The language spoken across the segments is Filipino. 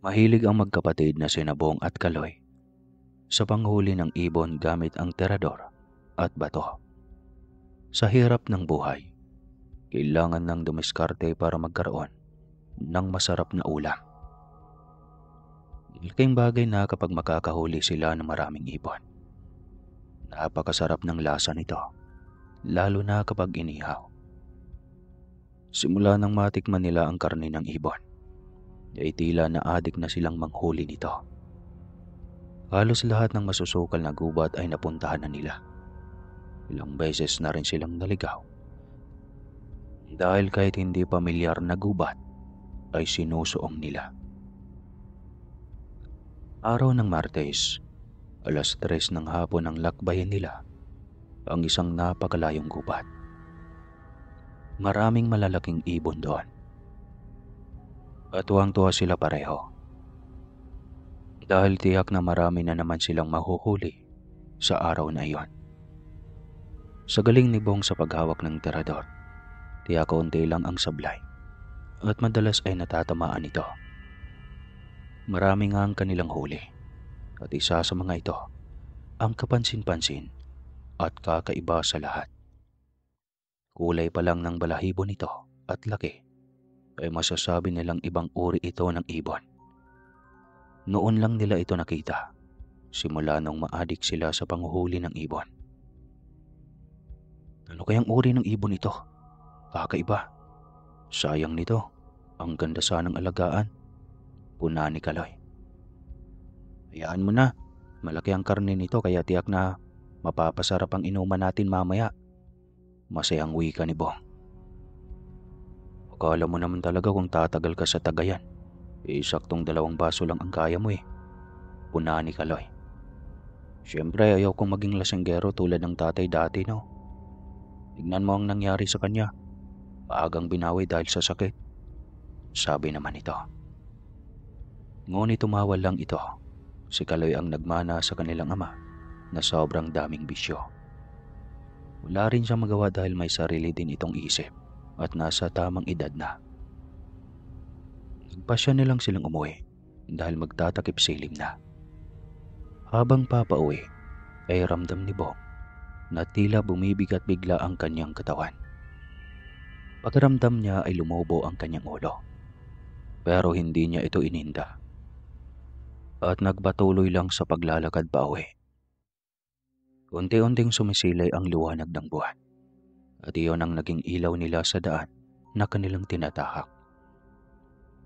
Mahilig ang magkapatid na sina Bong at Kaloy sa panghuli ng ibon gamit ang terador at bato. Sa hirap ng buhay, kailangan ng dumiskarte para magkaroon ng masarap na ulam. Malaking bagay na kapag makakahuli sila ng maraming ibon. Napakasarap ng lasa nito, lalo na kapag inihaw. Simula nang matikman nila ang karne ng ibon, ay tila na-addict na silang manghuli nito. Halos lahat ng masusukal na gubat ay napuntahan na nila. Ilang beses na rin silang naligaw. Dahil kahit hindi pamilyar na gubat, ay sinusuong nila. Araw ng Martes, 3:00 ng hapon ang lakbayin nila ang isang napakalayong gubat. Maraming malalaking ibon doon. At tuwang-tuwa sila pareho. Dahil tiyak na marami na naman silang mahuhuli sa araw na iyon. Sa galing ni Bong sa paghawak ng terador, tiyak kaunti lang ang sablay at madalas ay natatamaan ito. Marami nga ang kanilang huli at isa sa mga ito ang kapansin-pansin at kakaiba sa lahat. Kulay pa lang ng balahibo nito at laki ay masasabi nilang ibang uri ito ng ibon. Noon lang nila ito nakita, simula nung maadik sila sa panghuhuli ng ibon. Ano kayang uri ng ibon ito? Kakaiba. Sayang nito, ang ganda sanang alagaan. Puna ni Kaloy. Hayaan mo na, malaki ang karne nito kaya tiyak na mapapasarap ang inuman natin mamaya. Masayang wika ni Bong. Akala mo naman talaga kung tatagal ka sa Tagayan. Saktong 2 baso lang ang kaya mo eh. Puna ni Kaloy. Siyempre ayaw kong maging lasenggero tulad ng tatay dati, no? Tignan mo ang nangyari sa kanya. Paagang binawi dahil sa sakit. Sabi naman ito. Ngunit tumawa lang ito. Si Kaloy ang nagmana sa kanilang ama na sobrang daming bisyo. Wala rin siyang magawa dahil may sarili din itong isip at nasa tamang edad na. Nagpasya nilang silang umuwi dahil magtatakip silim na. Habang papauwi ay ramdam ni Bong na tila bumibigat bigla ang kanyang katawan. Pakiramdam niya ay lumubo ang kanyang ulo. Pero hindi niya ito ininda. At nagpatuloy lang sa paglalakad pauwi. Unti-unting sumisilay ang liwanag ng buwan. At iyon ang naging ilaw nila sa daan na kanilang tinatahak.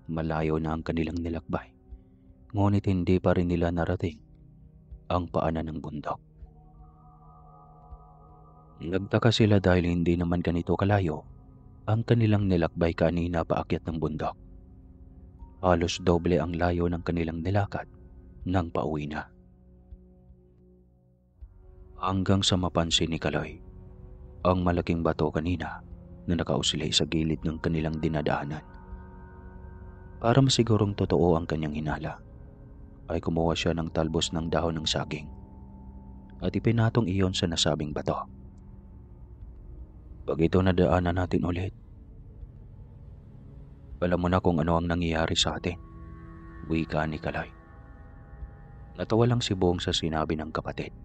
Malayo na ang kanilang nilakbay. Ngunit hindi pa rin nila narating ang paanan ng bundok. Nagtaka sila dahil hindi naman ganito kalayo ang kanilang nilakbay kanina paakyat ng bundok. Halos doble ang layo ng kanilang nilakad nang pauwi na. Hanggang sa mapansin ni Kaloy ang malaking bato kanina na nakausilay sa gilid ng kanilang dinadaanan. Para masigurong totoo ang kanyang hinala, ay kumuha siya ng talbos ng dahon ng saging at ipinatong iyon sa nasabing bato. Pag ito nadaanan natin ulit, alam mo na kung ano ang nangyayari sa atin, wika ni Kaloy. Natawa lang si Bong sa sinabi ng kapatid.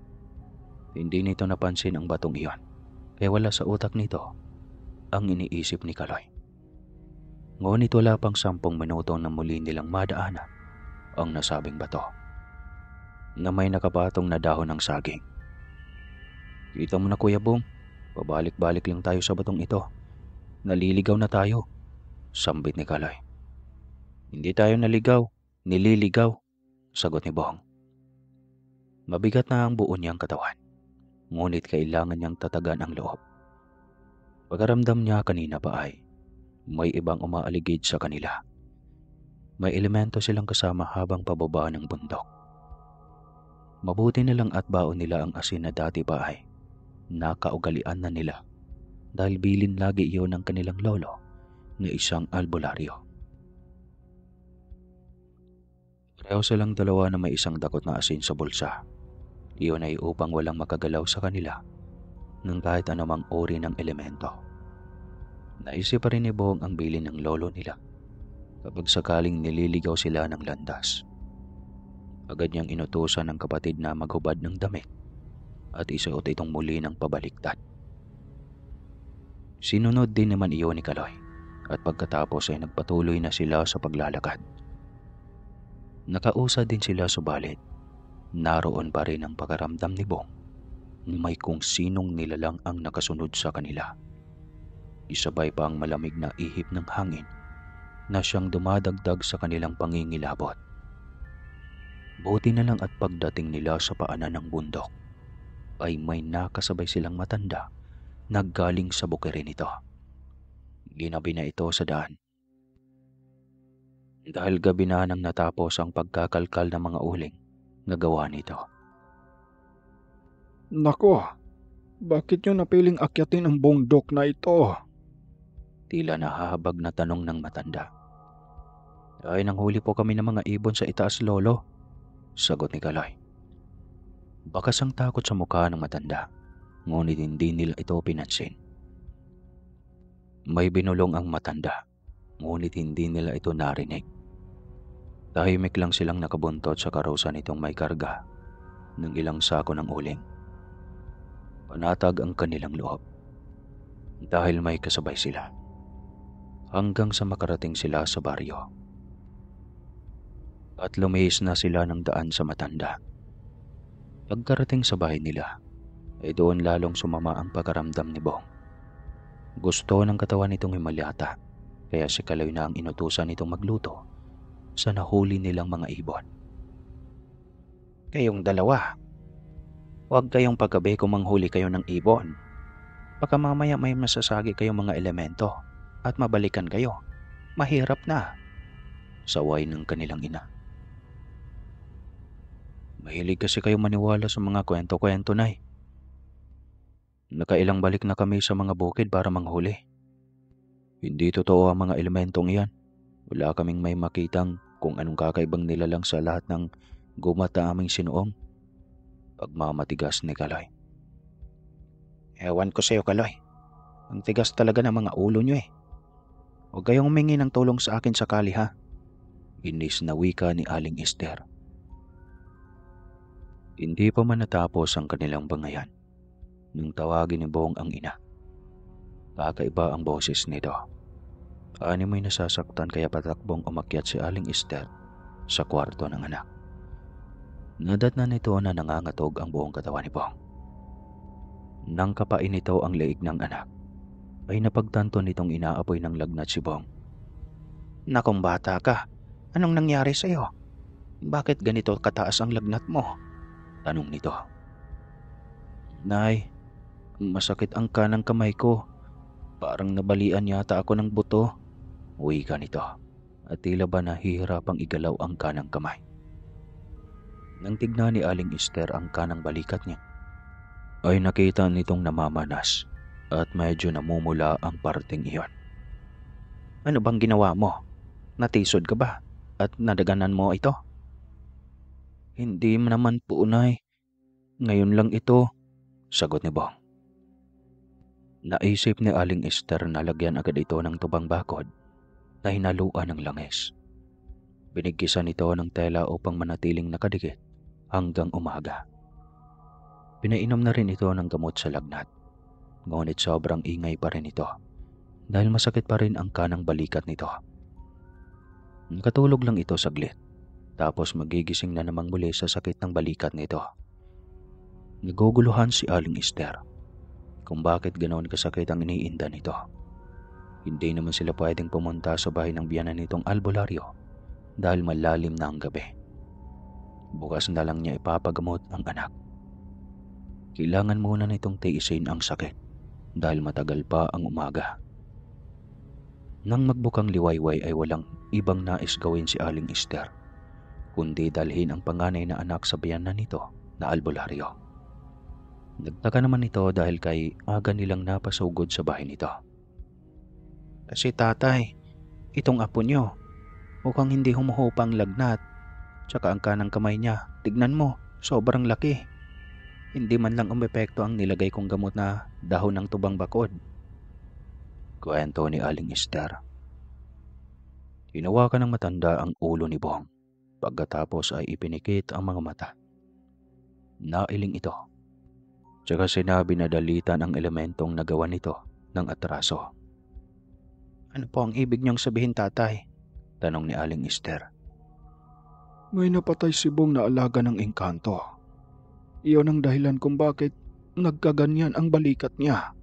Hindi nito napansin ang batong iyon, kaya wala sa utak nito ang iniisip ni Kaloy. Ngunit wala pang 10 minuto na muli nilang madaanan ang nasabing bato na may nakapatong na dahon ng saging. Kita mo na Kuya Bong, pabalik-balik lang tayo sa batong ito. Naliligaw na tayo, sambit ni Kaloy. Hindi tayo naligaw, nililigaw, sagot ni Bong. Mabigat na ang buo niyang katawan, ngunit kailangan niyang tatagan ang loob. Pagkaramdam niya kanina pa ay may ibang umaaligid sa kanila. May elemento silang kasama habang pababa ng bundok. Mabuti na lang at baon nila ang asin na dati pa ay nakaugalian na nila dahil bilin lagi iyon ng kanilang lolo na isang albularyo. Pareho silang dalawa na may isang dakot na asin sa bulsa. Iyon ay upang walang makagalaw sa kanila ng kahit anumang uri ng elemento. Naisip pa rin ni Bong ang bilin ng lolo nila Kapag sakaling nililigaw sila ng landas, agad niyang inutusan ng kapatid na maghubad ng damit at isuot itong muli ng pabaliktad. Sinunod din naman iyon ni Kaloy at pagkatapos ay nagpatuloy na sila sa paglalakad. Nakausa din sila subalit naroon pa rin ang pakaramdam ni Bong na may kung sinong nilalang ang nakasunod sa kanila. Isabay pa ang malamig na ihip ng hangin na siyang dumadagdag sa kanilang pangingilabot. Buti na lang at pagdating nila sa paanan ng bundok ay may nakasabay silang matanda na galing sa bukirin nito. Ginabi na ito sa daan. Dahil gabi na nang natapos ang pagkakalkal ng mga uling na gawa nito. Nako, bakit nyo napiling akyatin ang bundok na ito? Tila nahahabag na tanong ng matanda. Ay nanghuli po kami ng mga ibon sa itaas, lolo, sagot ni Kaloy. Bakas ang takot sa mukha ng matanda, ngunit hindi nila ito pinansin. May binulong ang matanda, ngunit hindi nila ito narinig. Tahimik lang silang nakabuntot sa karusa nitong may karga ng ilang sako ng uling. Panatag ang kanilang loob dahil may kasabay sila hanggang sa makarating sila sa baryo. At lumihis na sila ng daan sa matanda. Pagkarating sa bahay nila, ay doon lalong sumama ang pakaramdam ni Bong. Gusto ng katawan nitong himalyata, kaya si Kaloy na ang inutusan nitong magluto sa nahuli nilang mga ibon. Kayong dalawa, huwag kayong paggabi kung manghuli kayo ng ibon. Baka mamaya may masasagi kayong mga elemento at mabalikan kayo. Mahirap na, saway ng kanilang ina. Mahilig kasi kayo maniwala sa mga kwento-kwento, Nay. Nakailang balik na kami sa mga bukid para manghuli. Hindi totoo ang mga elementong iyan. Wala kaming may makitang kung anong kakaibang nilalang sa lahat ng gumat na aming sinuong. Pagmamatigas ni Kaloy. Ewan ko sa'yo, Kaloy. Ang tigas talaga ng mga ulo nyo eh. Huwag kayong humingi ng tulong sa akin sakali, ha? Inis na wika ni Aling Esther. Hindi pa man natapos ang kanilang bangayan nung tawagin ni Bong ang ina. Kakaiba ang boses nito. Animoy nasasaktan kaya patakbong umakyat si Aling Esther sa kwarto ng anak. Nadatnan nito na nangangatog ang buong katawan ni Bong. Nang kapain nito ang leeg ng anak, ay napagtanto nitong inaapoy ng lagnat si Bong. Nakong bata ka, anong nangyari sa'yo? Bakit ganito kataas ang lagnat mo? Tanong nito. Nay, masakit ang kanang kamay ko. Parang nabalian yata ako ng buto. Wika nito at tila ba nahihirapang igalaw ang kanang kamay. Nang tignan ni Aling Esther ang kanang balikat niya, ay nakita nitong namamanas at medyo namumula ang parting iyon. Ano bang ginawa mo? Natisod ka ba? At nadaganan mo ito? Hindi naman po, Nay. Ngayon lang ito, sagot ni Bong. Naisip ni Aling Esther na lagyan agad ito ng tubang bakod na hinaluan ng langis. Binigkisan ito ng tela upang manatiling nakadikit hanggang umaga. Pinainom na rin ito ng gamot sa lagnat, ngunit sobrang ingay pa rin ito dahil masakit pa rin ang kanang balikat nito. Nakatulog lang ito saglit, tapos magigising na namang muli sa sakit ng balikat nito. Naguguluhan si Aling Esther kung bakit ganoon kasakit ang iniinda nito. Hindi naman sila pwedeng pumunta sa bahay ng biyanan nitong albularyo dahil malalim na ang gabi. Bukas na lang niya ipapagamot ang anak. Kailangan muna nitong tiisin ang sakit dahil matagal pa ang umaga. Nang magbukang liwayway ay walang ibang nais gawin si Aling Esther kundi dalhin ang panganay na anak sa biyanan nito na albularyo. Nagtaka naman ito dahil kay aga nilang napasugod sa bahay nito. Kasi tatay, itong apo nyo, mukhang hindi humuhupang lagnat. Tsaka ang kanang kamay niya, tignan mo, sobrang laki. Hindi man lang umepekto ang nilagay kong gamot na dahon ng tubang bakod. Kwento ni Aling Esther. Hinawakan ng matanda ang ulo ni Bong. Pagkatapos ay ipinikit ang mga mata. Nailing ito. Tsaka sinabi na dalitan ang elementong nagawa nito ng atraso. Ano po ang ibig niyong sabihin, tatay? Tanong ni Aling Esther. May napatay si Bong na alaga ng engkanto. Iyon ang dahilan kung bakit nagkaganyan ang balikat niya.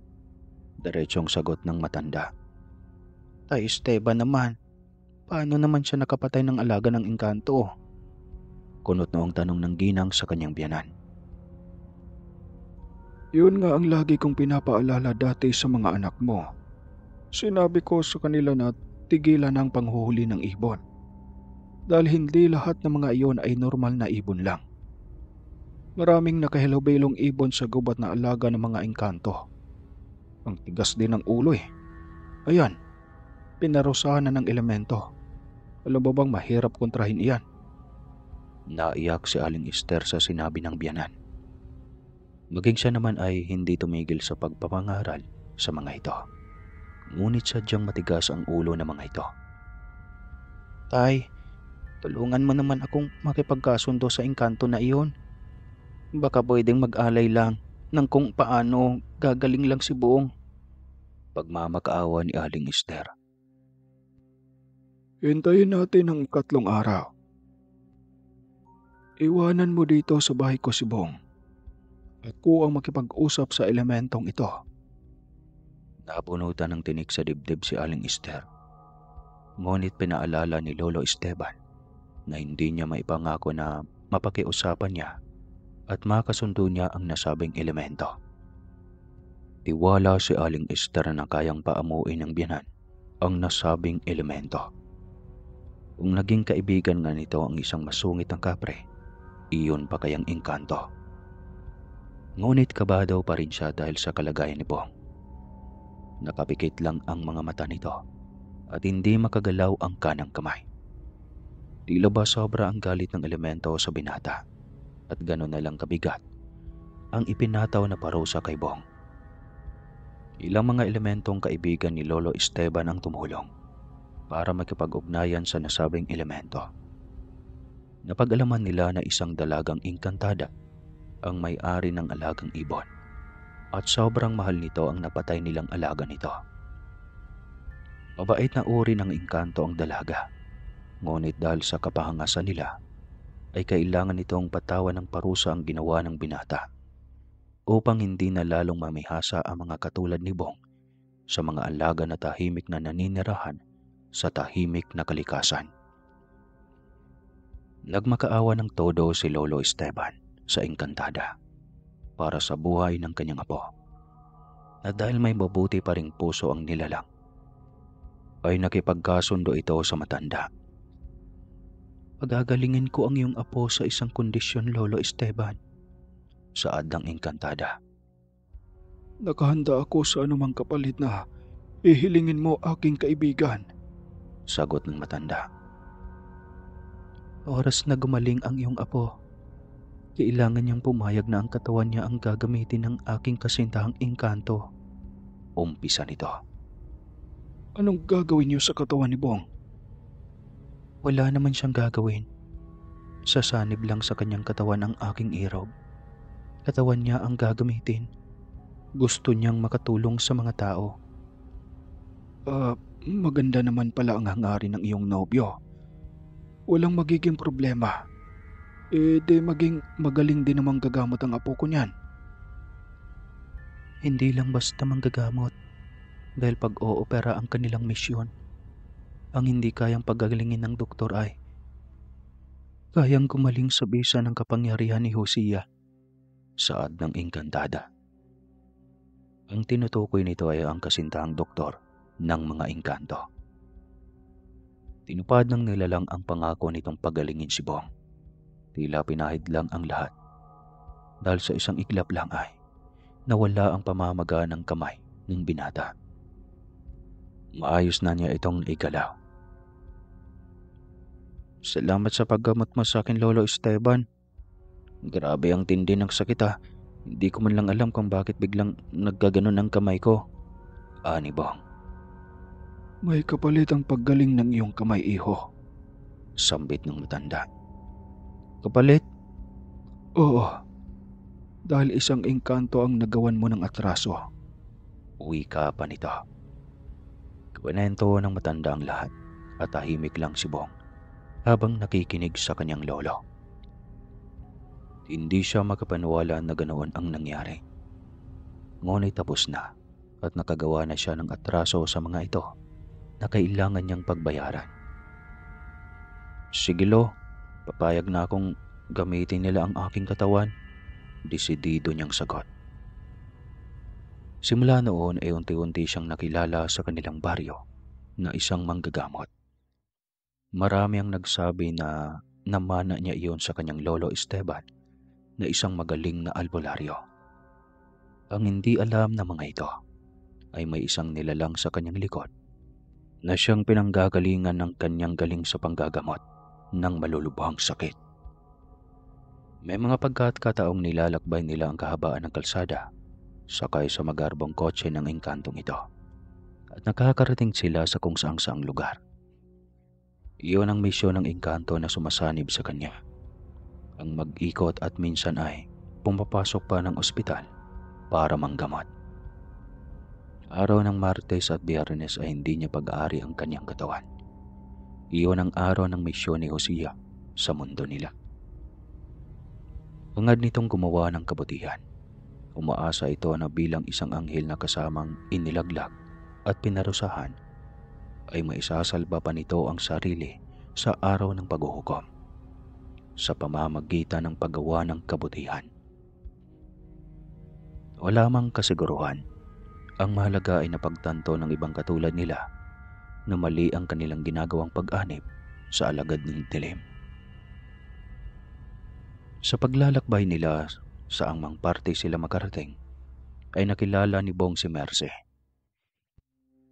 Diretsong sagot ng matanda. Tay Esteban naman, paano naman siya nakapatay ng alaga ng engkanto? Kunot noong tanong ng ginang sa kanyang biyanan. Yun nga ang lagi kong pinapaalala dati sa mga anak mo. Sinabi ko sa kanila na tigilan ang panghuhuli ng ibon. Dahil hindi lahat ng mga iyon ay normal na ibon lang. Maraming nakahilobilong ibon sa gubat na alaga ng mga engkanto. Ang tigas din ng ulo eh. Ayan, pinarusahan na ng elemento. Alam mo bang mahirap kontrahin iyan? Naiyak si Aling Esther sa sinabi ng biyanan. Maging siya naman ay hindi tumigil sa pagpapangaral sa mga ito. Ngunit sadyang matigas ang ulo ng mga ito. Tay, tulungan mo naman akong makipagkasundo sa engkanto na iyon. Baka pwedeng mag-alay lang ng kung paano gagaling lang si Buong. Pagmamakaawa ni Aling Esther. Hintayin natin ang 3 araw. Iwanan mo dito sa bahay ko si Bong. Ako ang makipag-usap sa elementong ito. Nabunutan ng tinik sa dibdib si Aling Esther. Ngunit pinaalala ni Lolo Esteban na hindi niya maipangako na mapakiusapan niya at makasundo niya ang nasabing elemento. Tiwala si Aling Esther na kayang paamuin ng biyanan ang nasabing elemento. Kung naging kaibigan nga nito ang isang masungit ng kapre, iyon pa kayang engkanto. Ngunit kabado pa rin siya dahil sa kalagayan ni Bong. Nakapikit lang ang mga mata nito at hindi makagalaw ang kanang kamay. Tila ba sobra ang galit ng elemento sa binata at gano'n na lang kabigat ang ipinataw na parusa kay Bong. Ilang mga elementong kaibigan ni Lolo Esteban ang tumulong para makipag-ugnayan sa nasabing elemento. Napag-alaman nila na isang dalagang engkantada ang may-ari ng alagang ibon at sobrang mahal nito ang napatay nilang alaga nito. Mabait na uri ng engkanto ang dalaga, ngunit dahil sa kapahangasan nila ay kailangan nitong patawan ng parusa ang ginawa ng binata upang hindi na lalong mamihasa ang mga katulad ni Bong sa mga alaga na tahimik na naninirahan sa tahimik na kalikasan. Nagmakaawa ng todo si Lolo Esteban sa engkantada para sa buhay ng kanyang apo, na dahil may mabuti pa ring puso ang nilalang, ay nakipagkasundo ito sa matanda. Pagagalingin ko ang iyong apo sa isang kondisyon, Lolo Esteban, saad ng engkantada. Nakahanda ako sa anumang kapalit na ihilingin mo, aking kaibigan, sagot ng matanda. Oras na gumaling ang iyong apo, kailangan niyang pumayag na ang katawan niya ang gagamitin ng aking kasintahang engkanto. Umpisa nito. Anong gagawin niyo sa katawan ni Bong? Wala naman siyang gagawin. Sasanib lang sa kanyang katawan ang aking irog. Katawan niya ang gagamitin. Gusto niyang makatulong sa mga tao. Maganda naman pala ang hangarin ng iyong nobyo. Walang magiging problema. Di maging magaling din namang gagamot ang apo ko niyan. Hindi lang basta manggagamot, dahil pag-oopera ang kanilang misyon. Ang hindi kayang paggagalingin ng doktor ay kayang gumaling sa bisa ng kapangyarihan ni Hosea, saad ng engkantada. Ang tinutukoy nito ay ang kasintahang doktor ng mga engkanto. Tinupad ng nilalang ang pangako nitong pagalingin si Bong. Tila pinahid lang ang lahat dahil sa isang iglap lang ay nawala ang pamamaga ng kamay ng binata. Maayos na niya itong naigalaw. Salamat sa paggamot mo sa akin, Lolo Esteban. Grabe ang tindi ng sakit ha. Hindi ko man lang alam kung bakit biglang naggaganon ang kamay ko. Ani Bong. May kapalit ang paggaling ng iyong kamay, iho. Sambit ng matanda. Kapalit? Oo, dahil isang engkanto ang nagawan mo ng atraso. Wika pa nito. Kwento ng matanda ang lahat at tahimik lang si Bong habang nakikinig sa kanyang lolo. Hindi siya makapaniwala na ganoon ang nangyari. Ngunit tapos na at nakagawa na siya ng atraso sa mga ito na kailangan niyang pagbayaran. Sige lo, papayag na akong gamitin nila ang aking katawan, desidido niyang sagot. Simula noon ay unti-unti siyang nakilala sa kanilang baryo na isang manggagamot. Marami ang nagsabi na namana niya iyon sa kanyang lolo Esteban na isang magaling na albularyo. Ang hindi alam ng mga ito ay may isang nilalang sa kanyang likod na siyang pinanggagalingan ng kanyang galing sa panggagamot ng malulubhang sakit. May mga pagkakataong nilalakbay nila ang kahabaan ng kalsada sakay sa magarbong kotse ng engkantong ito at nakakarating sila sa kung saang lugar. Iyon ang misyon ng engkanto na sumasanib sa kanya. Ang mag-ikot at minsan ay pumapasok pa ng ospital para manggamot. Araw ng Martes at Biyernes ay hindi niya pag-aari ang kanyang katawan. Iyon ang araw ng misyon ni Hosea sa mundo nila. Hangad nitong gumawa ng kabutihan. Umaasa ito na bilang isang anghel na kasamang inilaglag at pinarusahan ay maisasalba pa nito ang sarili sa araw ng paghuhukom sa pamamagitan ng paggawa ng kabutihan. Wala mang kasiguruhan. Ang mahalaga ay napagtanto ng ibang katulad nila na mali ang kanilang ginagawang pag-anib sa alagad ng dilim. Sa paglalakbay nila sa angmang parte sila makarating, ay nakilala ni Bong si Merce.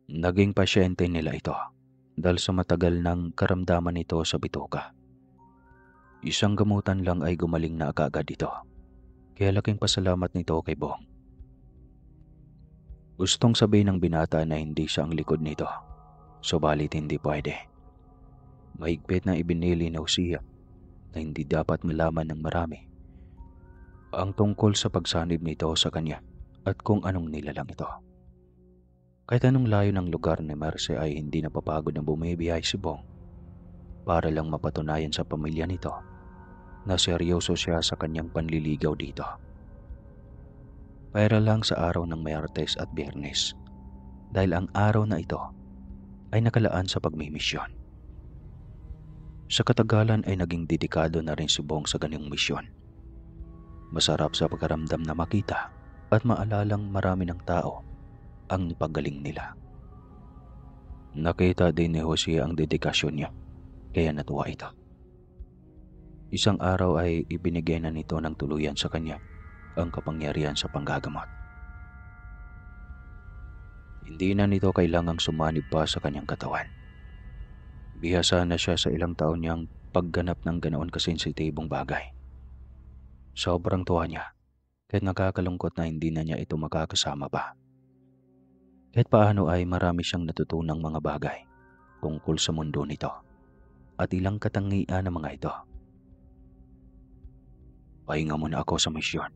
Naging pasyente nila ito dahil sa matagal ng karamdaman nito sa bituka. Isang gamutan lang ay gumaling na agad ito, kaya laking pasalamat nito kay Bong. Gustong sabihin ng binata na hindi siya ang likod nito, subalit hindi pwede. Mahigpit na ibinili ni Hosea na hindi dapat malaman ng marami ang tungkol sa pagsanib nito sa kanya at kung anong nilalang ito. Kahit anong layo ng lugar ni Merce ay hindi napapagod na bumibiyahe si Bong para lang mapatunayan sa pamilya nito na seryoso siya sa kanyang panliligaw dito. Para lang sa araw ng Martes at Biyernes dahil ang araw na ito ay nakalaan sa pagmimisyon. Sa katagalan ay naging dedikado na rin si Bong sa ganyang misyon. Masarap sa pagkaramdam na makita at maalalang marami ng tao ang napagaling nila. Nakita din ni Hosea ang dedikasyon niya, kaya natuwa ito. Isang araw ay ibinigay na nito ng tuluyan sa kanya ang kapangyarihan sa panggagamot. Hindi na nito kailangang sumanib pa sa kanyang katawan. Bihasa na siya sa ilang taon niyang pagganap ng ganoon kasensitibong bagay. Sobrang tuwa niya, kahit nakakalungkot na hindi na niya ito makakasama pa. Kahit paano ay marami siyang natutunang mga bagay tungkol sa mundo nito at ilang katangian ng mga ito. Pahinga muna ako sa misyon.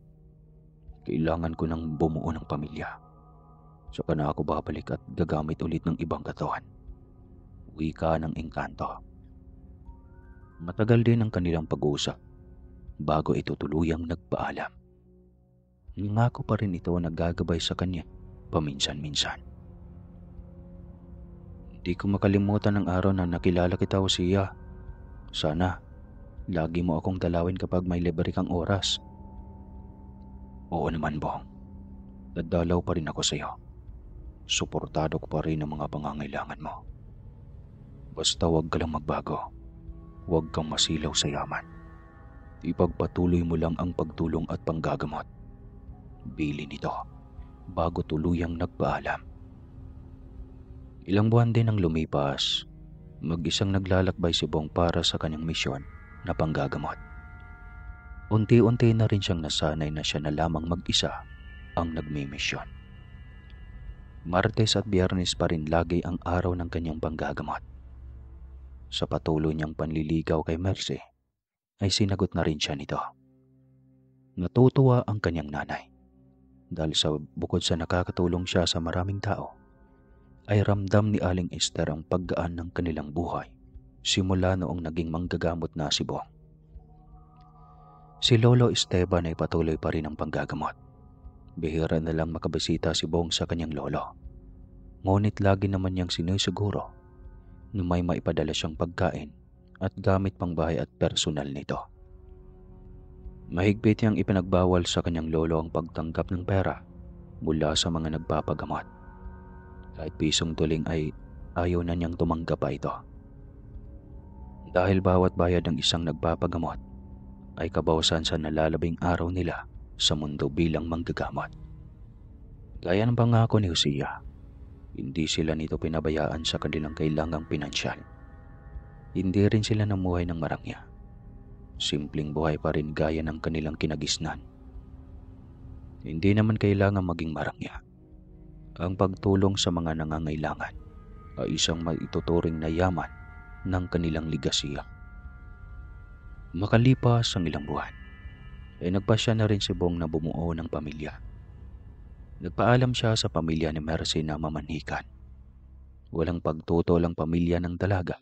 Kailangan ko nang bumuo ng pamilya. Saka na ako babalik at gagamit ulit ng ibang katawan. Wika ng engkanto. Matagal din ang kanilang pag-uusap bago ito tuluyang nagpaalam. Nangako pa rin ito na gagabay sa kanya paminsan-minsan. Hindi ko makalimutan ang araw na nakilala kita, Hosea. Sana lagi mo akong dalawin kapag may libre kang oras. Oo naman, Bong. Dadalaw pa rin ako sa iyo. Suportado ko pa rin ang mga pangangailangan mo. Basta huwag ka lang magbago. Huwag kang masilaw sa yaman. Ipagpatuloy mo lang ang pagtulong at panggagamot. Bili nito bago tuluyang nagpaalam. Ilang buwan din ang lumipas. Mag-isang naglalakbay si Bong para sa kanyang misyon na panggagamot. Unti-unti na rin siyang nasanay na siya na lamang mag-isa ang nagmimisyon. Martes at Biyernes pa rin lagi ang araw ng kanyang panggagamot. Sa patuloy niyang panliligaw kay Mercy, ay sinagot na rin siya nito. Natutuwa ang kanyang nanay dahil sa bukod sa nakakatulong siya sa maraming tao, ay ramdam ni Aling Esther ang paggaan ng kanilang buhay simula noong naging manggagamot na si Bong. Si Lolo Esteban ay patuloy pa rin ang panggagamot. Bihira na lang makabisita si Bong sa kanyang lolo. Ngunit lagi naman niyang sinusiguro na may maipadala siyang pagkain at gamit pangbahay at personal nito. Mahigpit niyang ipinagbawal sa kanyang lolo ang pagtanggap ng pera mula sa mga nagpapagamot. Kahit pisong tuling ay ayaw na niyang tumanggap pa ito. Dahil bawat bayad ng isang nagpapagamot ay kabawasan sa nalalabing araw nila sa mundo bilang manggagamot. Gaya ng pangako ni Hosea, hindi sila nito pinabayaan sa kanilang kailangang pinansyal. Hindi rin sila namuhay ng marangya. Simpleng buhay pa rin gaya ng kanilang kinagisnan. Hindi naman kailangan maging marangya. Ang pagtulong sa mga nangangailangan ay isang maituturing na yaman ng kanilang ligasiya. Makalipas ang ilang buwan, ay nagpasya na rin si Bong na bumuo ng pamilya. Nagpaalam siya sa pamilya ni Mercy na mamanhikan. Walang pagtutol ang pamilya ng dalaga,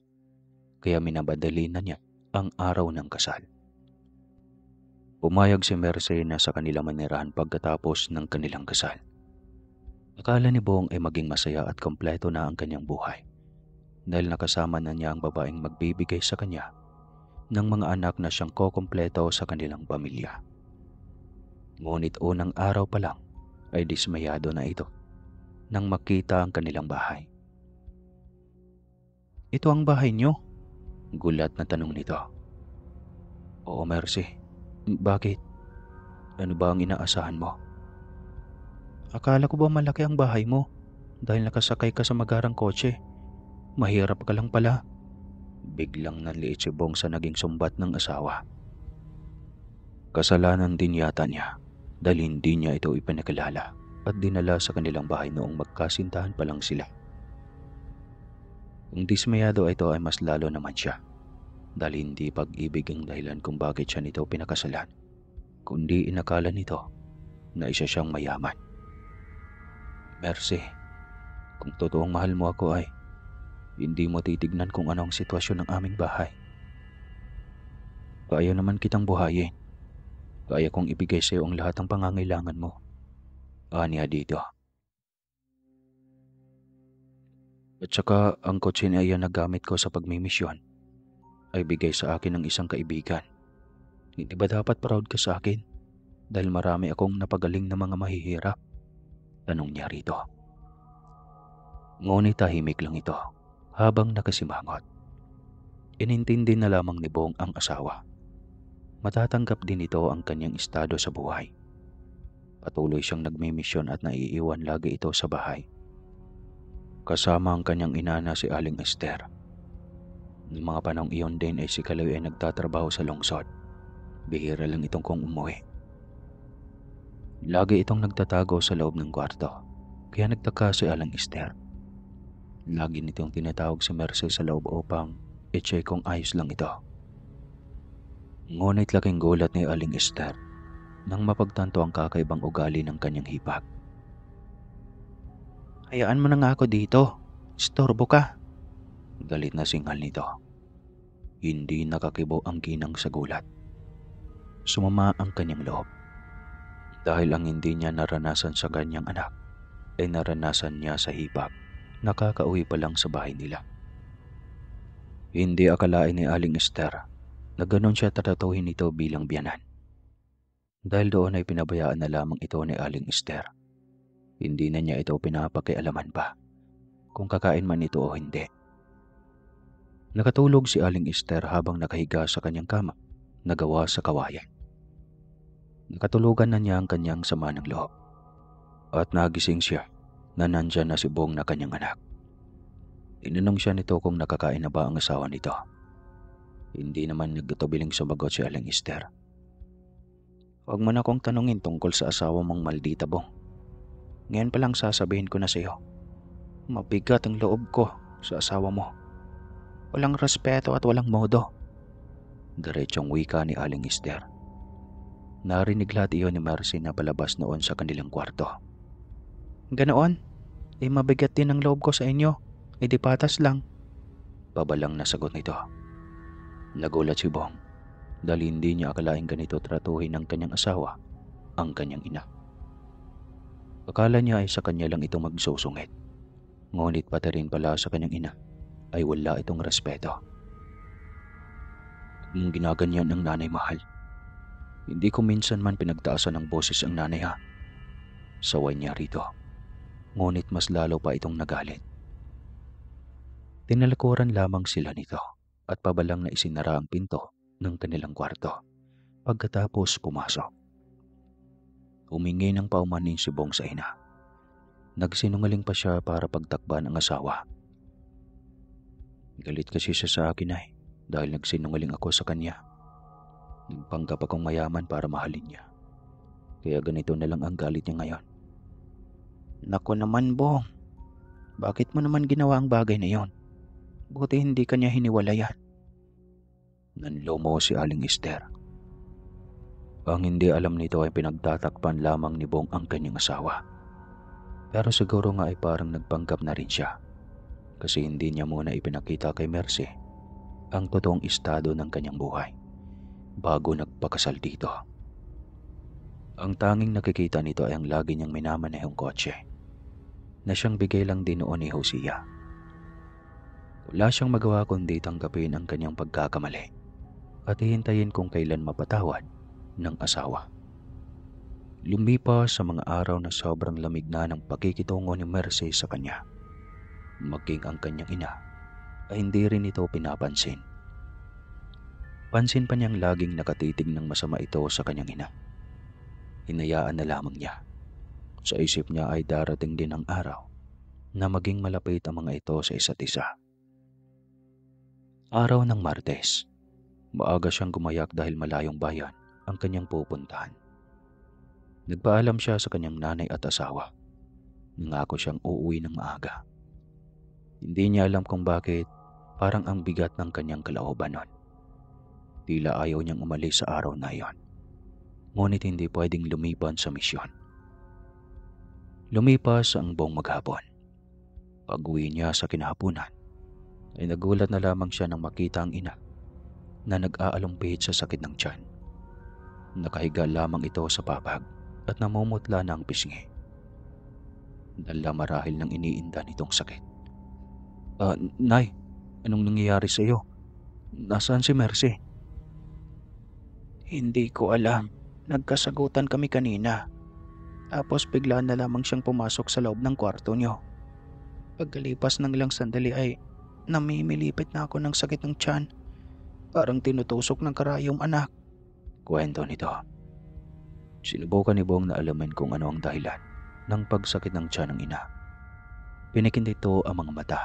kaya minabadali na niya ang araw ng kasal. Pumayag si Mercy na sa kanila manirahan pagkatapos ng kanilang kasal. Akala ni Bong ay maging masaya at kompleto na ang kanyang buhay dahil nakasama na niya ang babaeng magbibigay sa kanya ng mga anak na siyang kokompleto sa kanilang pamilya. Ngunit unang araw pa lang ay dismayado na ito nang makita ang kanilang bahay. "Ito ang bahay niyo?" Gulat na tanong nito. "Oo, Mercy. Bakit? Ano ba ang inaasahan mo?" "Akala ko ba malaki ang bahay mo dahil nakasakay ka sa magarang kotse. Mahirap ka lang pala." Biglang nanliit si Bong sa naging sumbat ng asawa. Kasalanan din yata niya dahil hindi niya ito ipinakilala at dinala sa kanilang bahay noong magkasintahan pa lang sila. Kung dismayado ito ay mas lalo naman siya dahil hindi pag-ibig ang dahilan kung bakit siya nito pinakasalan, kundi inakala nito na isa siyang mayaman. "Mercy, kung totoong mahal mo ako ay hindi mo titignan kung ano ang sitwasyon ng aming bahay. Kaya naman kitang buhayin. Kaya kong ibigay sa iyo ang lahat ng pangangailangan mo." Aniya dito. "At saka ang kotse na iyan na gamit ko sa pagmimisyon ay bigay sa akin ng isang kaibigan. Hindi ba dapat proud ka sa akin dahil marami akong napagaling na mga mahihirap?" Tanong niya rito. Ngunit tahimik lang ito habang nakasimangot. Inintindi na lamang ni Bong ang asawa. Matatanggap din ito ang kanyang estado sa buhay. Patuloy siyang nagmimisyon at naiiwan lagi ito sa bahay. Kasama ang kanyang ina na si Aling Esther. Noong mga panahong iyon din ay si Kaloy ay nagtatrabaho sa lungsod. Bihira lang itong kung umuwi. Lagi itong nagtatago sa loob ng kwarto, kaya nagtaka si Aling Esther. Lagi nitong tinatawag si Mercy sa loob upang i-check kung ayos lang ito. Ngunit laking gulat ni Aling Esther nang mapagtanto ang kakaibang ugali ng kanyang hipag. "Hayaan mo na nga ako dito. Istorbo ka." Galit na singal nito. Hindi nakakibo ang ginang sa gulat. Sumama ang kanyang loob. Dahil ang hindi niya naranasan sa kanyang anak ay naranasan niya sa hipag. Nakakauwi pa lang sa bahay nila. Hindi akalain ni Aling Esther na ganon siya tatatuhin ito bilang biyanan. Dahil doon ay pinabayaan na lamang ito ni Aling Esther. Hindi na niya ito pinapakialaman pa kung kakain man ito o hindi. Nakatulog si Aling Esther habang nakahiga sa kanyang kama na gawa sa kawayan. Nakatulugan na niya ang kanyang sama ng loob at nagising siya na nandyan na si Bong na kanyang anak. Tinanong siya nito kung nakakain na ba ang asawa nito. Hindi naman nagtutubiling sumagot si Aling Esther. "Huwag mo na akong tanungin tungkol sa asawa mong maldita, Bong. Ngayon pa lang sasabihin ko na sa iyo Mabigat ang loob ko sa asawa mo. Walang respeto at walang modo. Diretsong wika ni Aling Esther. Narinig lahat iyon ni Mercy na palabas noon sa kanilang kwarto. Ganoon? Mabigat din ang loob ko sa inyo. Di patas lang. Pabalang na sagot nito. Nagulat si Bong dahil hindi niya akalaing ganito tratuhin ng kanyang asawa ang kanyang ina. Akala niya ay sa kanya lang itong magsusungit. Ngunit pati rin pala sa kanyang ina ay wala itong respeto. Mong ginaganyan ng nanay mahal. Hindi ko minsan man pinagtaasan ng boses ang nanay ha. Saway niya rito. Ngunit mas lalo pa itong nagalit. Tinalikuran lamang sila nito at pabalang na isinara ang pinto ng kanilang kwarto. Pagkatapos pumasok. Humingi ng paumanin si Bong sa ina. Nagsinungaling pa siya para pagtakban ang asawa. Galit kasi siya sa akin ay dahil nagsinungaling ako sa kanya. Nagpanggap akong mayaman para mahalin niya. Kaya ganito na lang ang galit niya ngayon. Nako naman Bong, bakit mo naman ginawa ang bagay na yon? Buti hindi kanya hiniwalayan. Nanlomo si Aling Esther. Ang hindi alam nito ay pinagtatakpan lamang ni Bong ang kanyang asawa. Pero siguro nga ay parang nagpanggap na rin siya. Kasi hindi niya muna ipinakita kay Mercy ang totoong estado ng kanyang buhay bago nagpakasal dito. Ang tanging nakikita nito ay ang lagi niyang minamanehong kotse na siyang bigay lang din noon ni Hosea. Wala siyang magawa kundi tanggapin ang kanyang pagkakamali at hihintayin kung kailan mapatawad ng asawa. Lumipas sa mga araw na sobrang lamig na ng pakikitungo ni Mercy sa kanya. Maging ang kanyang ina ay hindi rin ito pinapansin. Pansin pa niyang laging nakatitig ng masama ito sa kanyang ina. Hinayaan na lamang niya. Sa isip niya ay darating din ang araw na maging malapit ang mga ito sa isa't isa. Araw ng Martes. Maaga siyang gumayak dahil malayong bayan ang kanyang pupuntahan. Nagpaalam siya sa kanyang nanay at asawa. Nangako siyang uuwi ng maaga. Hindi niya alam kung bakit parang ang bigat ng kanyang kalooban nun. Tila ayaw niyang umalis sa araw na iyon. Ngunit hindi pwedeng lumiban sa misyon. Lumipas ang buong maghapon. Pag-uwi niya sa kinahaponan, ay nagulat na lamang siya nang makita ang ina na nag-aalumpit sa sakit ng tiyan. Nakahiga lamang ito sa papag at namumutla na ang pisngi. Dala marahil ng iniinda nitong sakit. Nay, anong nangyayari sa iyo? Nasaan si Mercy? Hindi ko alam. Nagkasagutan kami kanina. Tapos bigla na lamang siyang pumasok sa loob ng kwarto niyo. Pagkalipas ng ilang sandali ay namimilipit na ako ng sakit ng tiyan. Parang tinutusok ng karayom anak. Kwento nito. Sinubukan ni Bong na alamin kung ano ang dahilan ng pagsakit ng tiyan ng ina. Pinikin nito ang mga mata.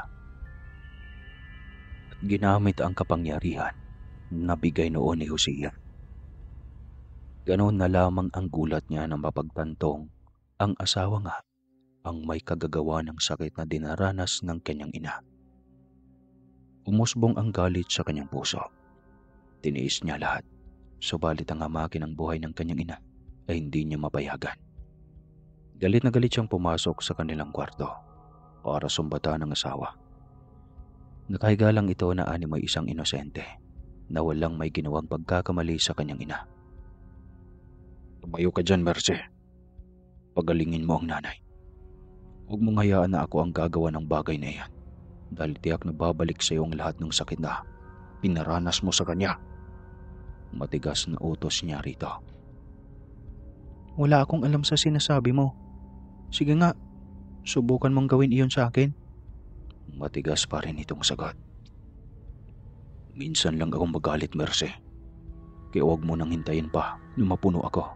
At ginamit ang kapangyarihan na bigay noon ni Hosea. Ganoon na lamang ang gulat niya nang mapagtantong ang asawa nga ang may kagagawa ng sakit na dinaranas ng kanyang ina. Umusbong ang galit sa kanyang puso. Tiniis niya lahat, subalit ang hamakin ng buhay ng kanyang ina ay hindi niya mapayagan. Galit na galit siyang pumasok sa kanilang kwarto para sumbatan ng asawa. Nakahiga lang ito na animoy isang inosente na walang may ginawang pagkakamali sa kanyang ina. Tumayo ka dyan, Mercy. Pagalingin mo ang nanay. Huwag mong hayaan na ako ang gagawa ng bagay na iyan dahil tiyak na babalik sa iyo ang lahat ng sakit na pinaranas mo sa kanya. Matigas na utos niya rito. Wala akong alam sa sinasabi mo. Sige nga, subukan mong gawin iyon sa akin. Matigas pa rin itong sagot. Minsan lang akong magalit, Mercy. Kaya huwag mo nang hintayin pa na mapuno ako.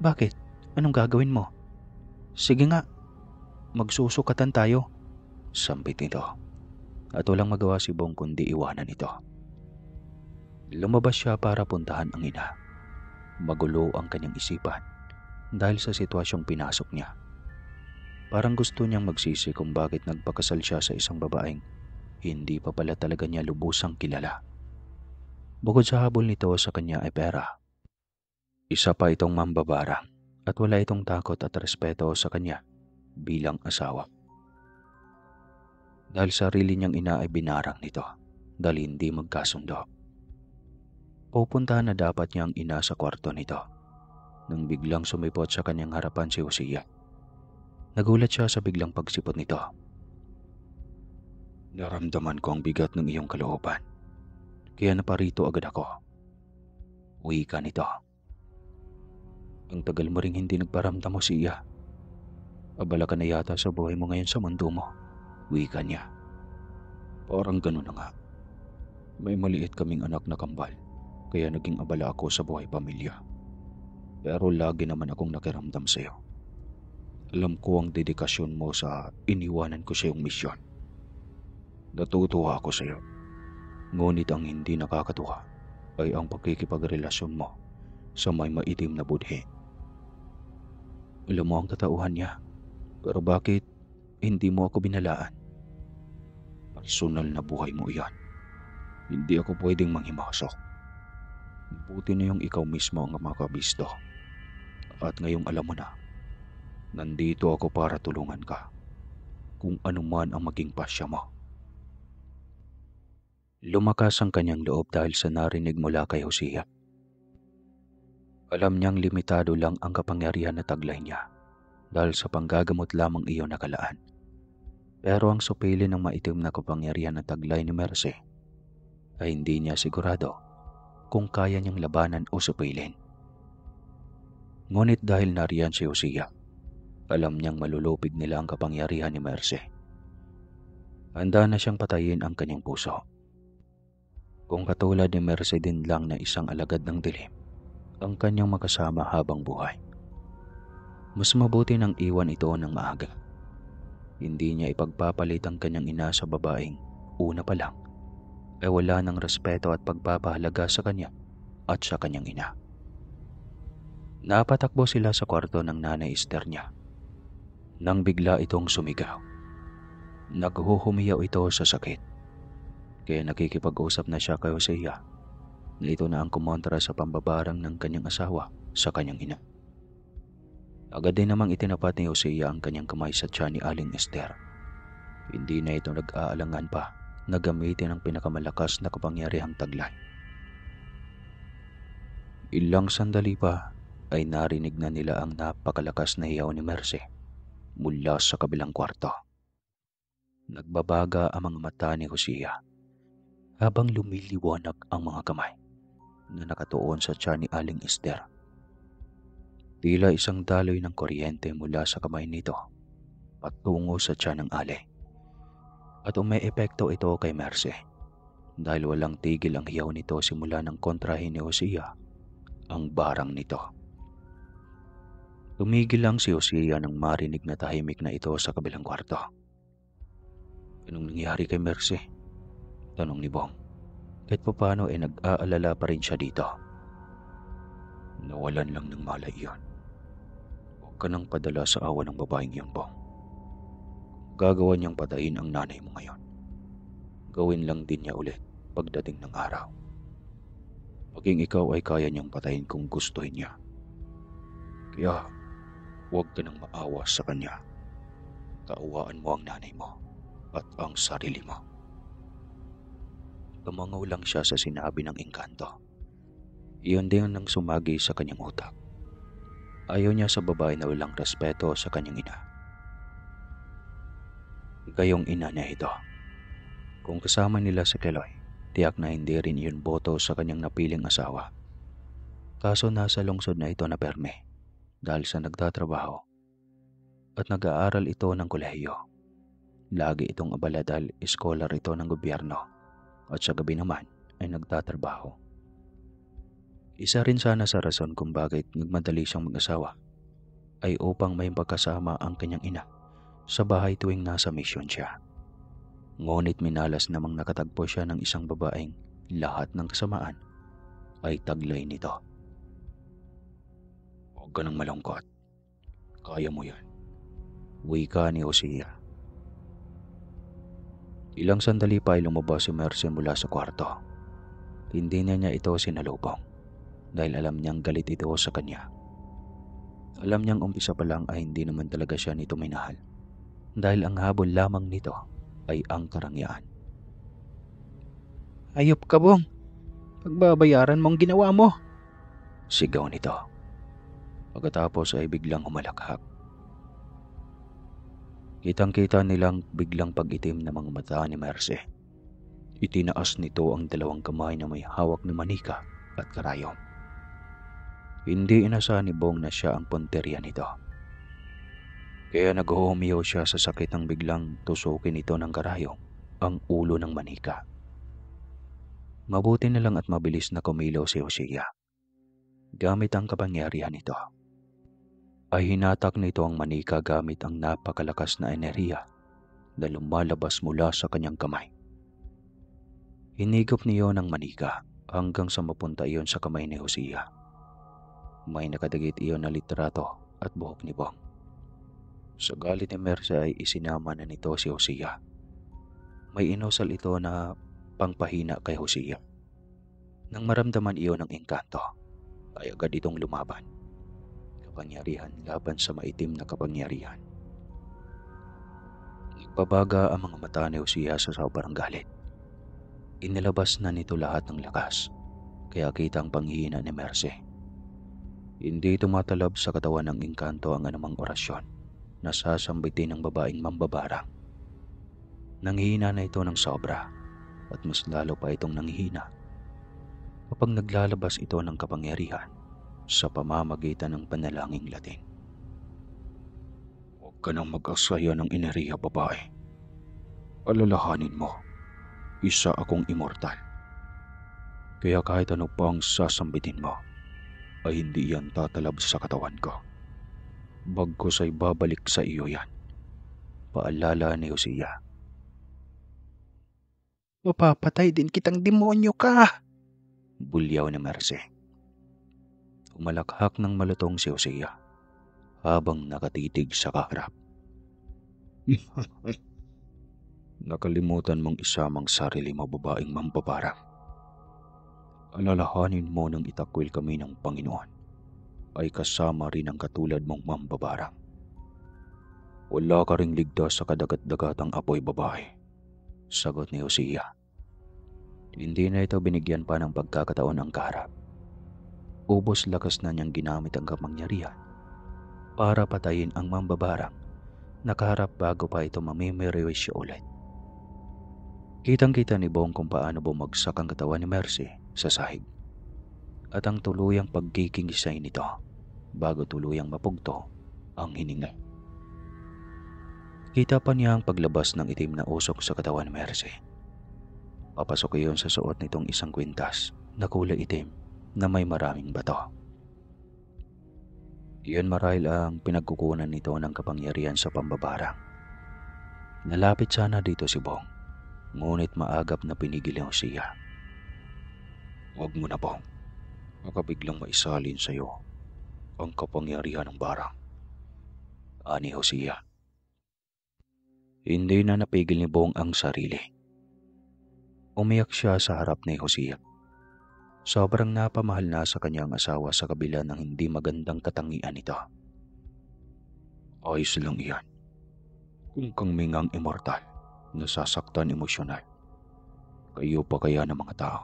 Bakit? Anong gagawin mo? Sige nga, magsusukatan tayo. Sampit nito. At walang magawa si Bong kundi iwanan ito. Lumabas siya para puntahan ang ina. Magulo ang kanyang isipan dahil sa sitwasyong pinasok niya. Parang gusto niyang magsisi kung bakit nagpakasal siya sa isang babaeng hindi pa pala talaga niya lubusang kilala. Bukod sa habol nito sa kanya ay pera, isa pa itong mambabarang at wala itong takot at respeto sa kanya bilang asawa. Dahil sarili niyang ina ay binarang nito dahil hindi magkasundo. Pupuntahan na dapat niyang ina sa kwarto nito nang biglang sumipot sa kanyang harapan si Hosea. Nagulat siya sa biglang pagsipot nito. Naramdaman ko ang bigat ng iyong kalooban, kaya naparito agad ako. Wika nito. Ang tagal mo ring hindi nagparamdam, Hosea. Abala ka na yata sa buhay mo ngayon sa mundo mo. Wika niya. Parang ganun na nga. May maliit kaming anak na kambal, kaya naging abala ako sa buhay pamilya. Pero lagi naman akong nakiramdam sa iyo. Alam ko ang dedikasyon mo sa iniwanan ko sa iyong misyon. Natutuwa ako sa iyo. Ngunit ang hindi nakakatuwa ay ang pagkikipagrelasyon mo sa may maitim na budhi. Alam mo ang katauhan niya, pero bakit hindi mo ako binalaan? Personal na buhay mo iyan. Hindi ako pwedeng manghimasok. Buti na yung ikaw mismo ang makabisto. At ngayong alam mo na, nandito ako para tulungan ka. Kung ano man ang maging pasya mo. Lumakas ang kanyang loob dahil sa narinig mula kay Hosea. Alam niyang limitado lang ang kapangyarihan na taglay niya dahil sa panggagamot lamang iyon nakalaan. Pero ang supili ng maitim na kapangyarihan na taglay ni Mercy ay hindi niya sigurado kung kaya niyang labanan o supilin. Ngunit dahil nariyan si Hosea, alam niyang malulupig nila ang kapangyarihan ni Mercy. Handa na siyang patayin ang kanyang puso. Kung katulad ni Mercy din lang na isang alagad ng dilim ang kanyang makasama habang buhay. Mas mabuti nang iwan ito ng maaga. Hindi niya ipagpapalit ang kanyang ina sa babaeng una pa lang ay wala ng respeto at pagpapahalaga sa kanya at sa kanyang ina. Napatakbo sila sa kwarto ng nanay Esther niya nang bigla itong sumigaw. Naghuhumiyaw ito sa sakit. Kaya nakikipag-usap na siya kay Hosea na ito na ang kumontra sa pambabarang ng kanyang asawa sa kanyang ina. Agad din namang itinapat ni Hosea ang kanyang kamay sa tiyan ni Aling Esther. Hindi na ito nag-aalangan pa na gamitin ang pinakamalakas na kapangyarihang taglay. Ilang sandali pa ay narinig na nila ang napakalakas na hiyaw ni Mercy mula sa kabilang kwarto. Nagbabaga ang mga mata ni Hosea habang lumiliwanag ang mga kamay na nakatuon sa tiyan ni Aling Esther. Tila isang daloy ng kuryente mula sa kamay nito patungo sa tiyan ng Ali. At epekto ito kay Mercy dahil walang tigil ang hiyaw nito simula ng kontrahin ni Hosea ang barang nito. Tumigil lang si Hosea nang marinig na tahimik na ito sa kabilang kwarto. Anong nangyari kay Mercy? Tanong ni Bong. Kahit paano ay nag-aalala pa rin siya dito. Nawalan lang ng malay iyon. Huwag ka nang padala sa awa ng babaeng iyon, Bong. Gagawa niyang patayin ang nanay mo ngayon. Gawin lang din niya ulit pagdating ng araw. Maging ikaw ay kaya niyang patayin kung gustuhin niya. Kaya huwag ka nang maawa sa kanya. Kaawaan mo ang nanay mo at ang sarili mo. Tumangaw lang siya sa sinabi ng engkanto. Iyon din ang sumagi sa kanyang utak. Ayaw niya sa babae na walang respeto sa kanyang ina. Gayong ina niya ito. Kung kasama nila si Keloy, tiyak na hindi rin iyon boto sa kanyang napiling asawa. Kaso nasa lungsod na ito na perme dahil sa nagtatrabaho at nag-aaral ito ng kolehiyo. Lagi itong abala dahil scholar ito ng gobyerno at sa gabi naman ay nagtatrabaho. Isa rin sana sa rason kung bakit nagmadali siyang mag-asawa ay upang may pagkasama ang kanyang ina sa bahay tuwing nasa misyon siya. Ngunit minalas namang nakatagpo siya ng isang babaeng lahat ng kasamaan ay taglay nito. Huwag ka nang malungkot. Kaya mo yan. wika ni Hosea. Ilang sandali pa ay lumabas si Mercy mula sa kwarto. Hindi na niya ito sinalubong dahil alam niyang galit ito sa kanya. Alam niyang umpisa pa lang ay hindi naman talaga siya nito minahal dahil ang habol lamang nito ay ang karangyaan. Ayop ka, Bong. Pagbabayaran mong ginawa mo. Sigaw nito. Pagkatapos ay biglang humalakhak. Kitang-kita nilang biglang pag-itim na mga mata ni Mercy. Itinaas nito ang dalawang kamay na may hawak na manika at karayom. Hindi inasahan ni Bong na siya ang punteriya nito. Kaya naghuhumiyaw siya sa sakit ng biglang tusukin ito ng karayom ang ulo ng manika. Mabuti na lang at mabilis na kumilaw si Hosea. Gamit ang kapangyarihan nito ay hinatak nito ang manika gamit ang napakalakas na enerhiya na lumalabas mula sa kanyang kamay. Hinigop niyo ng manika hanggang sa mapunta iyon sa kamay ni Hosea. May nakadagit iyon na litrato at buhok ni Bong. Sa galit ni Mercy ay isinama na nito si Hosea. May inusal ito na pangpahina kay Hosea. Nang maramdaman iyon ng engkanto, ay agad itong lumaban. Kapangyarihan laban sa maitim na kapangyarihan. Nagbabaga ang mga mata ni Hosea sa sobrang galit. Inilabas na nito lahat ng lakas, kaya kita ang panghihina ni Mercy. Hindi tumatalab sa katawan ng engkanto ang anumang orasyon na sasambitin ng babaeng mambabarang. Nanghihina na ito ng sobra at mas lalo pa itong nanghihina kapag naglalabas ito ng kapangyarihan sa pamamagitan ng panalangin Latin. Huwag ka nang mag-asaya ng enerhiya, babae. Alalahanin mo, isa akong immortal. Kaya kahit ano pang sasambitin mo, ay hindi yan tatalab sa katawan ko. Bagkus ay babalik sa iyo yan. Paalala ni Hosea. Mapapatay din kitang demonyo ka. Bulyaw ni Mercy. Umalakhak ng malutong si Hosea habang nakatitig sa kaharap. Nakalimutan mong isamang sarili mo, babaeng mambabarang. Alalahanin mo nang itakwil kami ng Panginoon ay kasama rin ang katulad mong mambabarang. Wala ka ring ligtas sa kadagat-dagatang apoy, babae, sagot ni Hosea. Hindi na ito binigyan pa ng pagkakataon ang kaharap. Ubos lakas na niyang ginamit ang kapangyarihan para patayin ang mambabarang nakaharap bago pa ito mamimiriwisyo ulit. Kitang-kita ni Bong kung paano bumagsak ang katawan ni Mercy sa sahig at ang tuluyang pagkikingisay nito bago tuluyang mapugto ang hininga. Kita pa niya ang paglabas ng itim na usok sa katawan ni Mercy. Papasok iyon sa suot nitong isang kwintas na kulay itim na may maraming bato. Iyon marahil ang pinagkukunan nito ng kapangyarihan sa pambabarang. Nalapit sana dito si Bong, ngunit maagap na pinigil ni Hosea. Huwag mo na, Bong. Baka biglang maisalin sa iyo ang kapangyarihan ng barang, ani Hosea. Hindi na napigil ni Bong ang sarili. Umiyak siya sa harap ni Hosea. Sobrang napamahal na sa kanyang asawa sa kabila ng hindi magandang katangian nito. Ayos lang iyan. Kung kang mingang immortal, nasasaktan emosyonal, kayo pa kaya ng mga tao.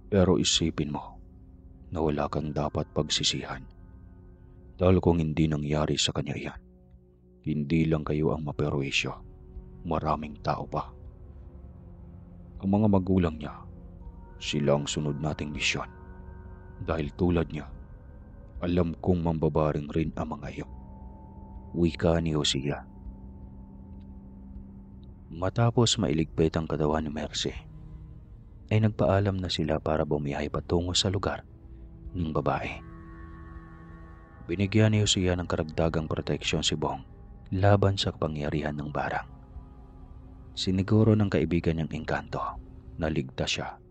Pero isipin mo na wala kang dapat pagsisihan. Dahil kung hindi nangyari sa kanya iyan, hindi lang kayo ang maperwisyo, maraming tao pa. Ang mga magulang niya, sila ang sunod nating misyon. Dahil tulad niya, alam kong mambabaring rin ang mga iyo. Wika ni Hosea. Matapos mailigpit ang katawan ni Mercy, ay nagpaalam na sila para bumiyahe patungo sa lugar ng babae. Binigyan ni Hosea ng karagdagang proteksyon si Bong laban sa kapangyarihan ng barang. Siniguro ng kaibigan niyang engkanto na ligtas siya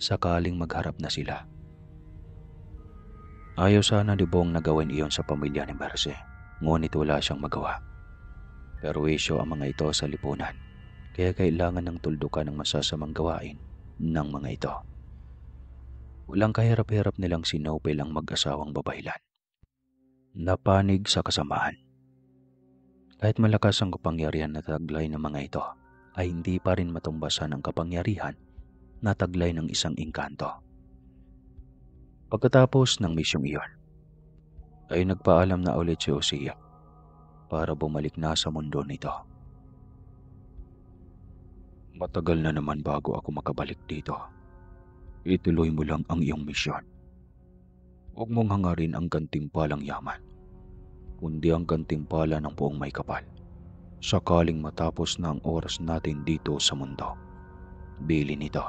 sakaling magharap na sila. Ayaw sana ni Bong na gawin iyon sa pamilya ni Mercy, ngunit wala siyang magawa Perwisyo ang mga ito sa lipunan, kaya kailangan ng tuldukan ng masasamang gawain ng mga ito. Walang kahirap-hirap nilang sinopel ang mag-asawang babaylan. Napanig sa kasamaan. Kahit malakas ang kapangyarihan na taglay ng mga ito, ay hindi pa rin matumbasan ang kapangyarihan na taglay ng isang engkanto. Pagkatapos ng misyong iyon, ay nagpaalam na ulit si Hosea para bumalik na sa mundo nito. Matagal na naman bago ako makabalik dito. Ituloy mo lang ang iyong misyon. Huwag mong hangarin ang gantimpalang yaman, kundi ang gantimpala ng buong may kapal. Sakaling matapos na ang oras natin dito sa mundo, bilin nito.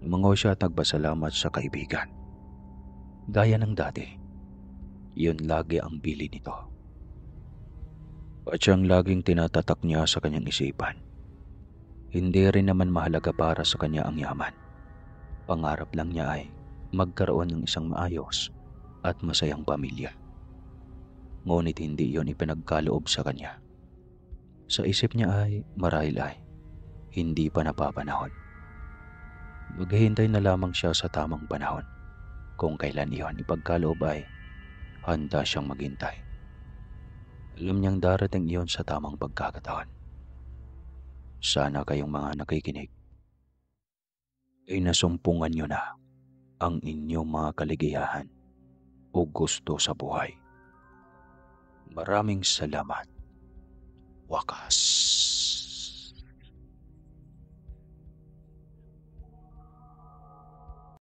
Umango siya at nagpasalamat sa kaibigan. Gaya ng dati, yun lagi ang bilin nito. At siyang laging tinatatak niya sa kanyang isipan. Hindi rin naman mahalaga para sa kanya ang yaman. Pangarap lang niya ay magkaroon ng isang maayos at masayang pamilya. Ngunit hindi iyon ipinagkaloob sa kanya. Sa isip niya ay marahil ay hindi pa napapanahon. Maghihintay na lamang siya sa tamang panahon. Kung kailan iyon ipagkaloob ay handa siyang maghintay. Alam niyang darating iyon sa tamang pagkakataon. Sana kayong mga nakikinig ay nasumpungan niyo na ang inyong mga kaligayahan o gusto sa buhay. Maraming salamat. Wakas.